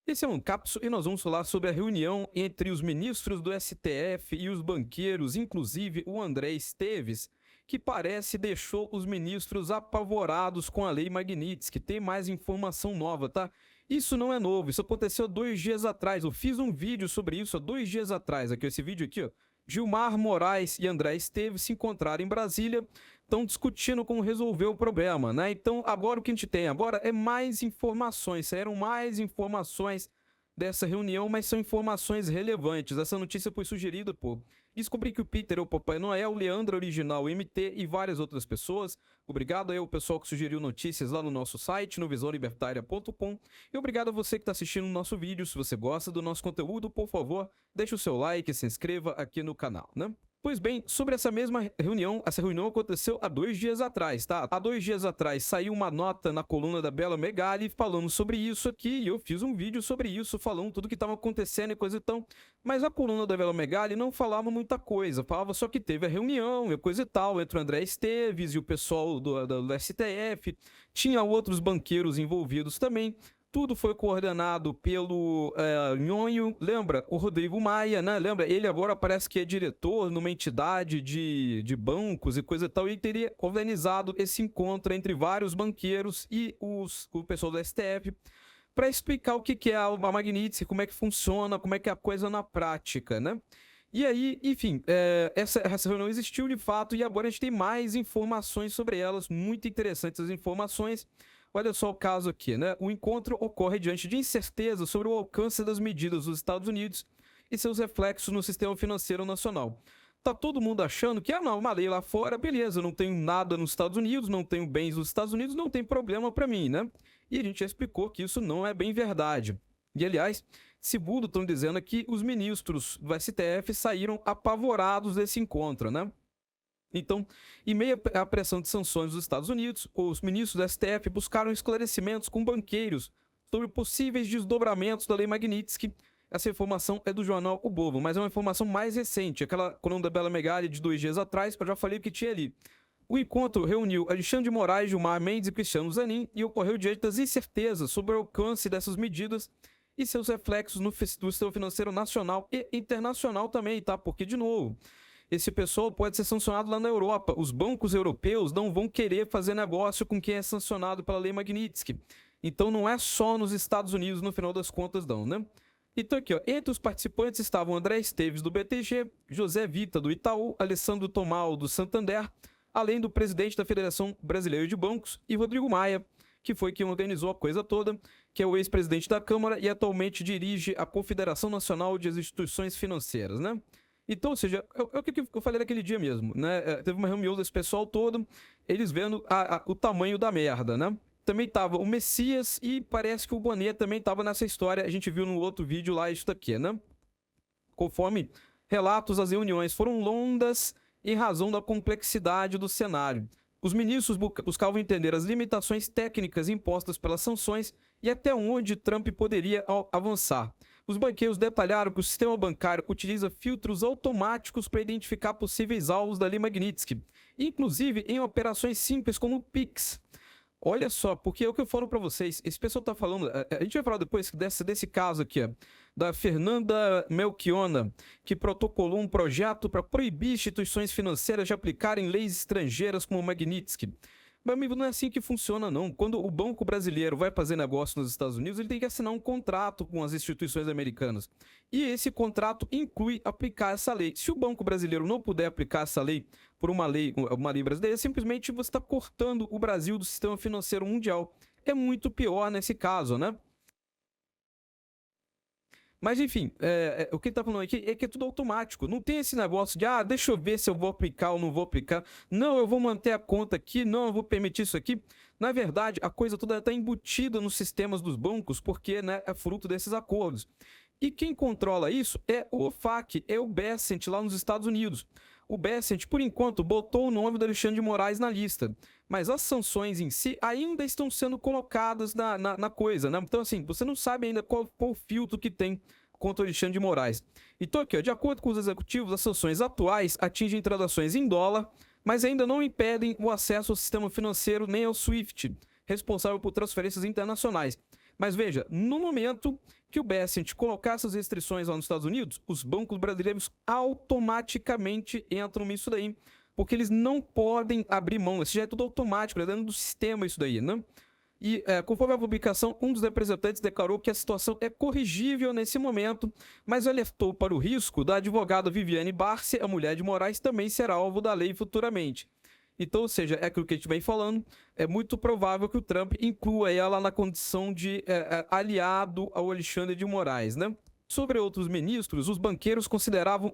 Esse é um Capsule e nós vamos falar sobre a reunião entre os ministros do STF e os banqueiros, inclusive o André Esteves, que parece deixou os ministros apavorados com a Lei Magnitsky. Tem mais informação nova, tá? Isso não é novo, isso aconteceu 2 dias atrás. Eu fiz um vídeo sobre isso há 2 dias atrás. Aqui, esse vídeo aqui, ó. Gilmar Moraes e André Esteves se encontraram em Brasília, estão discutindo como resolver o problema, né? Então, agora o que a gente tem agora é mais informações, saíram mais informações dessa reunião, mas são informações relevantes. Essa notícia foi sugerida por Descobri que o Peter é o Papai Noel, o Leandro Original MT e várias outras pessoas. Obrigado aí ao pessoal que sugeriu notícias lá no nosso site, no visãolibertaria.com. E obrigado a você que está assistindo o nosso vídeo. Se você gosta do nosso conteúdo, por favor, deixe o seu like e se inscreva aqui no canal, né? Pois bem, sobre essa mesma reunião, essa reunião aconteceu há 2 dias atrás, tá? Há 2 dias atrás saiu uma nota na coluna da Bela Megali falando sobre isso aqui, e eu fiz um vídeo sobre isso, falando tudo que estava acontecendo e coisa e tal. Mas a coluna da Bela Megali não falava muita coisa, falava só que teve a reunião e coisa e tal, entre o André Esteves e o pessoal do STF, tinha outros banqueiros envolvidos também. Tudo foi coordenado pelo Nhonho, lembra? O Rodrigo Maia, né? Lembra? Ele agora parece que é diretor numa entidade de bancos e coisa e tal. E ele teria organizado esse encontro entre vários banqueiros e o pessoal do STF para explicar o que é a Magnitsky, como é que funciona, como é que é a coisa na prática, né? E aí, enfim, essa reunião existiu de fato e agora a gente tem mais informações sobre elas, muito interessantes as informações. Olha só o caso aqui, né? O encontro ocorre diante de incerteza sobre o alcance das medidas dos Estados Unidos e seus reflexos no sistema financeiro nacional. Tá todo mundo achando que, não, uma lei lá fora, beleza, não tenho nada nos Estados Unidos, não tenho bens nos Estados Unidos, não tem problema para mim, né? E a gente já explicou que isso não é bem verdade. E, aliás, segundo estão dizendo aqui, os ministros do STF saíram apavorados desse encontro, né? Então, em meio à pressão de sanções dos Estados Unidos, os ministros do STF buscaram esclarecimentos com banqueiros sobre possíveis desdobramentos da Lei Magnitsky. Essa informação é do jornal O Povo, mas é uma informação mais recente, aquela coluna da Bela Megali de 2 dias atrás, que eu já falei que tinha ali. O encontro reuniu Alexandre de Moraes, Gilmar Mendes e Cristiano Zanin e ocorreu diante das incertezas sobre o alcance dessas medidas e seus reflexos no sistema financeiro nacional e internacional também, tá? Porque, de novo, esse pessoal pode ser sancionado lá na Europa. Os bancos europeus não vão querer fazer negócio com quem é sancionado pela Lei Magnitsky. Então não é só nos Estados Unidos, no final das contas, não, né? Então aqui, ó, entre os participantes estavam André Esteves, do BTG, José Vita, do Itaú, Alessandro Tomal, do Santander, além do presidente da Federação Brasileira de Bancos, e Rodrigo Maia, que foi quem organizou a coisa toda, que é o ex-presidente da Câmara e atualmente dirige a Confederação Nacional de Instituições Financeiras, né? Então, ou seja, é o que eu falei naquele dia mesmo, né? Teve uma reunião desse pessoal todo, eles vendo o tamanho da merda, né? Também tava o Messias e parece que o Bonet também tava nessa história, a gente viu no outro vídeo lá isso daqui, né? Conforme relatos, as reuniões foram longas em razão da complexidade do cenário. Os ministros buscavam entender as limitações técnicas impostas pelas sanções e até onde Trump poderia avançar. Os banqueiros detalharam que o sistema bancário utiliza filtros automáticos para identificar possíveis alvos da Lei Magnitsky, inclusive em operações simples como o Pix. Olha só, porque é o que eu falo para vocês, esse pessoal tá falando, a gente vai falar depois desse caso aqui, ó, da Fernanda Melchiona, que protocolou um projeto para proibir instituições financeiras de aplicarem leis estrangeiras como o Magnitsky. Meu amigo, não é assim que funciona, não. Quando o banco brasileiro vai fazer negócio nos Estados Unidos, ele tem que assinar um contrato com as instituições americanas. E esse contrato inclui aplicar essa lei. Se o banco brasileiro não puder aplicar essa lei por uma lei brasileira, simplesmente você está cortando o Brasil do sistema financeiro mundial. É muito pior nesse caso, né? Mas enfim, o que ele tá falando aqui é que é tudo automático. Não tem esse negócio de, deixa eu ver se eu vou aplicar ou não vou aplicar. Não, eu vou manter a conta aqui. Não, eu vou permitir isso aqui. Na verdade, a coisa toda está embutida nos sistemas dos bancos, porque, né, é fruto desses acordos. E quem controla isso é o FAC, é o Bessent lá nos Estados Unidos. O Bessent, por enquanto, botou o nome do Alexandre de Moraes na lista. Mas as sanções em si ainda estão sendo colocadas na coisa, né? Então, assim, você não sabe ainda qual o filtro que tem contra o Alexandre de Moraes. Então, aqui, ó, de acordo com os executivos, as sanções atuais atingem transações em dólar, mas ainda não impedem o acesso ao sistema financeiro nem ao SWIFT, responsável por transferências internacionais. Mas veja, no momento que o Bessent colocar essas restrições lá nos Estados Unidos, os bancos brasileiros automaticamente entram nisso daí, porque eles não podem abrir mão, isso já é tudo automático, é dentro do sistema isso daí, né? E conforme a publicação, um dos representantes declarou que a situação é corrigível nesse momento, mas alertou para o risco da advogada Viviane Barsi, a mulher de Moraes, também ser alvo da lei futuramente. Então, ou seja, é aquilo que a gente vem falando, é muito provável que o Trump inclua ela na condição de aliado ao Alexandre de Moraes, né? Sobre outros ministros, os banqueiros consideraram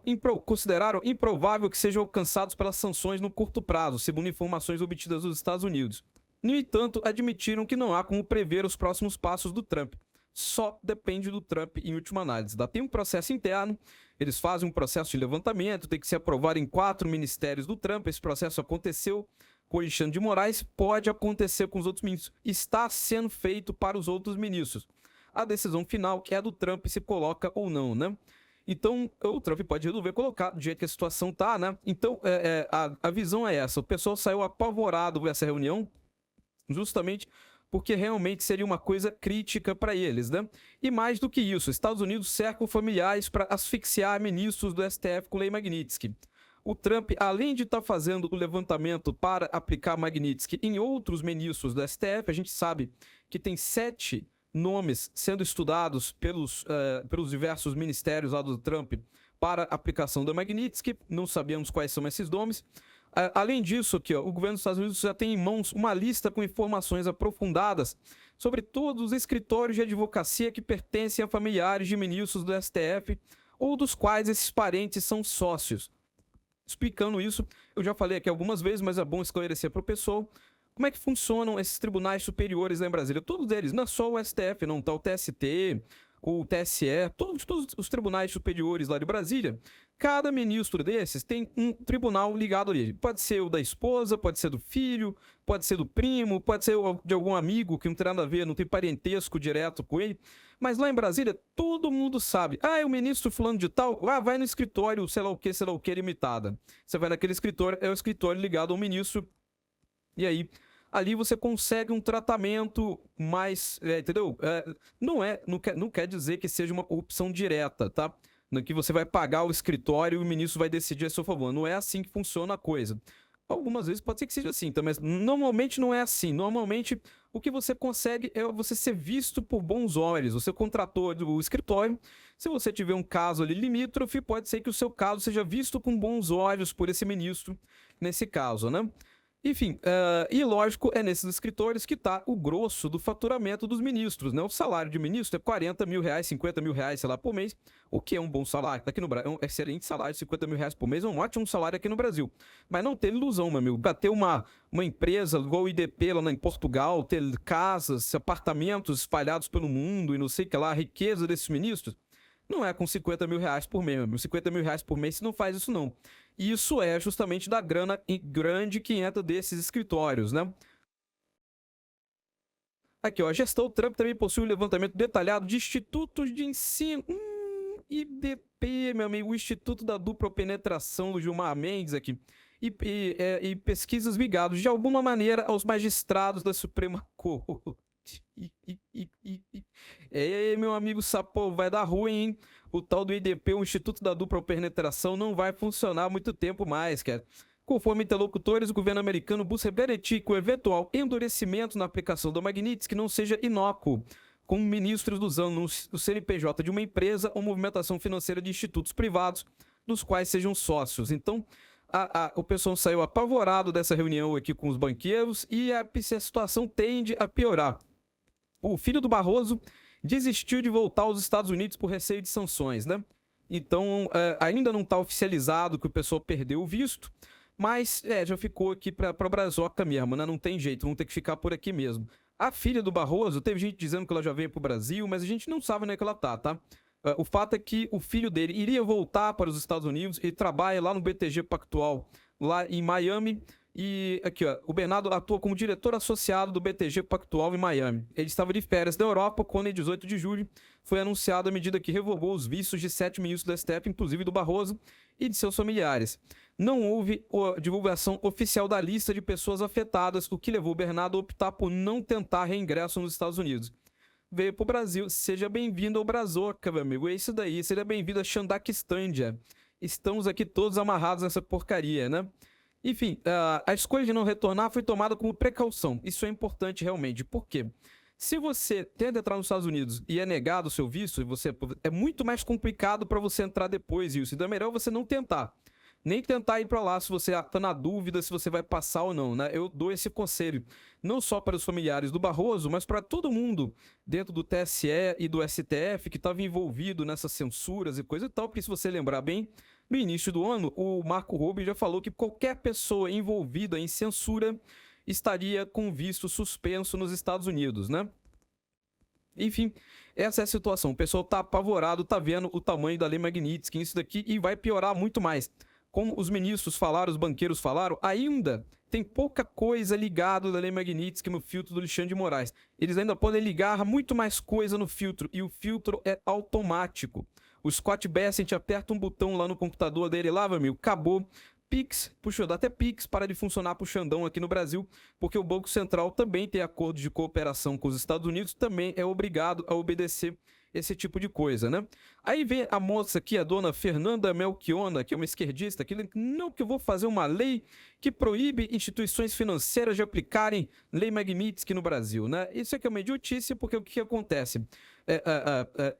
improvável que sejam alcançados pelas sanções no curto prazo, segundo informações obtidas dos Estados Unidos. No entanto, admitiram que não há como prever os próximos passos do Trump. Só depende do Trump em última análise. Tem um processo interno, eles fazem um processo de levantamento, tem que ser aprovado em 4 ministérios do Trump. Esse processo aconteceu com o Alexandre de Moraes, pode acontecer com os outros ministros. Está sendo feito para os outros ministros. A decisão final, que é do Trump, se coloca ou não, né? Então, o Trump pode resolver colocar do jeito que a situação tá, né? Então, a visão é essa. O pessoal saiu apavorado com essa reunião, justamente porque realmente seria uma coisa crítica para eles, né? E mais do que isso, Estados Unidos cercam familiares para asfixiar ministros do STF com lei Magnitsky. O Trump, além de estar fazendo o levantamento para aplicar Magnitsky em outros ministros do STF, a gente sabe que tem 7 nomes sendo estudados pelos diversos ministérios lá do Trump para aplicação da Magnitsky, não sabemos quais são esses nomes. Além disso, aqui, ó, o governo dos Estados Unidos já tem em mãos uma lista com informações aprofundadas sobre todos os escritórios de advocacia que pertencem a familiares de ministros do STF ou dos quais esses parentes são sócios. Explicando isso, eu já falei aqui algumas vezes, mas é bom esclarecer para o pessoal como é que funcionam esses tribunais superiores lá em Brasília. Todos eles, não é só o STF, não, tá o TST, o TSE, todos os tribunais superiores lá de Brasília. Cada ministro desses tem um tribunal ligado ali. Pode ser o da esposa, pode ser do filho, pode ser do primo, pode ser de algum amigo que não tem nada a ver, não tem parentesco direto com ele. Mas lá em Brasília, todo mundo sabe. É o ministro fulano de tal, vai no escritório, sei lá o que, limitada. Você vai naquele escritório, é o escritório ligado ao ministro. E aí, ali você consegue um tratamento mais, entendeu? Não quer dizer que seja uma corrupção direta, tá? Que você vai pagar o escritório e o ministro vai decidir a seu favor. Não é assim que funciona a coisa. Algumas vezes pode ser que seja assim, tá? Mas normalmente não é assim. Normalmente o que você consegue é você ser visto por bons olhos. Você contratou o escritório. Se você tiver um caso ali limítrofe, pode ser que o seu caso seja visto com bons olhos por esse ministro, nesse caso, né? Enfim, e lógico, é nesses escritórios que está o grosso do faturamento dos ministros, né? O salário de ministro é 40 mil reais, 50 mil reais, sei lá, por mês, o que é um bom salário. Aqui no Brasil, é um excelente salário, 50 mil reais por mês, é um ótimo salário aqui no Brasil. Mas não tem ilusão, meu amigo, para ter uma empresa igual o IDP lá em Portugal, ter casas, apartamentos espalhados pelo mundo e não sei o que lá, a riqueza desses ministros, não é com 50 mil reais por mês, meu amigo. 50 mil reais por mês você não faz isso, não. Isso é justamente da grana grande que entra desses escritórios, né? Aqui, ó, a gestão Trump também possui um levantamento detalhado de institutos de ensino. IDP, meu amigo, o Instituto da Dupla Penetração do Gilmar Mendes aqui. E pesquisas ligadas de alguma maneira aos magistrados da Suprema Corte. Meu amigo Sapô, vai dar ruim, hein? O tal do IDP, o Instituto da Dupla Penetração, não vai funcionar há muito tempo mais, cara. Conforme interlocutores, o governo americano busca garantir que o eventual endurecimento na aplicação da Magnitsky não seja inócuo, com ministros usando o CNPJ de uma empresa ou movimentação financeira de institutos privados, dos quais sejam sócios. Então, o pessoal saiu apavorado dessa reunião aqui com os banqueiros e a situação tende a piorar. O filho do Barroso desistiu de voltar aos Estados Unidos por receio de sanções, né? Então, ainda não está oficializado que o pessoal perdeu o visto, mas já ficou aqui para a Brazoca mesmo, né? Não tem jeito, vão ter que ficar por aqui mesmo. A filha do Barroso, teve gente dizendo que ela já veio para o Brasil, mas a gente não sabe onde é que ela tá? O fato é que o filho dele iria voltar para os Estados Unidos e trabalha lá no BTG Pactual, lá em Miami. E aqui, ó, o Bernardo atua como diretor associado do BTG Pactual em Miami. Ele estava de férias da Europa quando, em 18 de julho, foi anunciada a medida que revogou os vistos de 7 ministros do STF, inclusive do Barroso e de seus familiares. Não houve divulgação oficial da lista de pessoas afetadas, o que levou o Bernardo a optar por não tentar reingresso nos Estados Unidos. veio pro Brasil. Seja bem-vindo ao Brazoca, meu amigo. É isso daí. Seja bem-vindo a Xandaquistândia. Estamos aqui todos amarrados nessa porcaria, né? Enfim, a escolha de não retornar foi tomada como precaução. Isso é importante realmente. Por quê? Se você tenta entrar nos Estados Unidos e é negado o seu visto, é muito mais complicado para você entrar depois, isso. Então é melhor você não tentar. Nem tentar ir para lá se você está na dúvida se você vai passar ou não, né? Eu dou esse conselho, não só para os familiares do Barroso, mas para todo mundo dentro do TSE e do STF que estava envolvido nessas censuras e coisa e tal, porque se você lembrar bem, no início do ano, o Marco Rubio já falou que qualquer pessoa envolvida em censura estaria com visto suspenso nos Estados Unidos, né? Enfim, essa é a situação. O pessoal tá apavorado, tá vendo o tamanho da Lei Magnitsky, isso daqui, e vai piorar muito mais. Como os ministros falaram, os banqueiros falaram, ainda tem pouca coisa ligada da Lei Magnitsky no filtro do Alexandre de Moraes. Eles ainda podem ligar muito mais coisa no filtro, e o filtro é automático. O Scott Bessent aperta um botão lá no computador dele, lá, meu amigo, acabou. Pix, puxa, dá até Pix para de funcionar pro Xandão aqui no Brasil, porque o Banco Central também tem acordo de cooperação com os Estados Unidos, também é obrigado a obedecer esse tipo de coisa, né? Aí vem a moça aqui, a dona Fernanda Melchiona, que é uma esquerdista, que não, que eu vou fazer uma lei que proíbe instituições financeiras de aplicarem Lei Magnitsky no Brasil, né? Isso aqui é uma idiotice, porque o que acontece?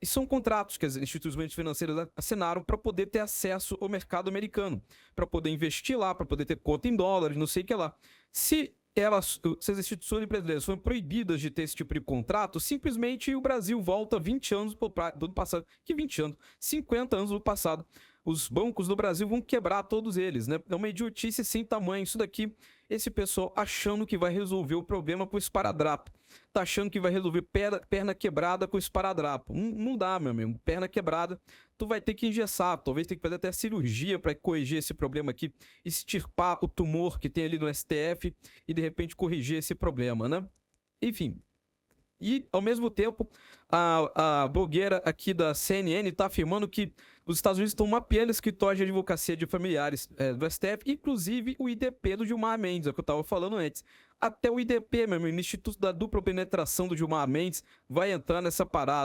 São contratos que as instituições financeiras assinaram para poder ter acesso ao mercado americano, para poder investir lá, para poder ter conta em dólares, não sei o que lá. Se as instituições brasileiras foram proibidas de ter esse tipo de contrato, simplesmente o Brasil volta 20 anos do passado. Que 20 anos? 50 anos do passado. Os bancos do Brasil vão quebrar todos eles, né? É uma idiotice sem tamanho. Isso daqui, esse pessoal achando que vai resolver o problema com esparadrapo. Tá achando que vai resolver perna quebrada com esparadrapo. Não dá, meu amigo. Perna quebrada, tu vai ter que engessar. Talvez tenha que fazer até cirurgia para corrigir esse problema aqui. Extirpar o tumor que tem ali no STF e de repente corrigir esse problema, né? Enfim. E, ao mesmo tempo, a blogueira aqui da CNN está afirmando que os Estados Unidos estão mapeando escritórios de advocacia de familiares do STF, inclusive o IDP do Gilmar Mendes, é o que eu estava falando antes. Até o IDP, meu amigo, o Instituto da Dupla Penetração do Gilmar Mendes, vai entrar nessa parada.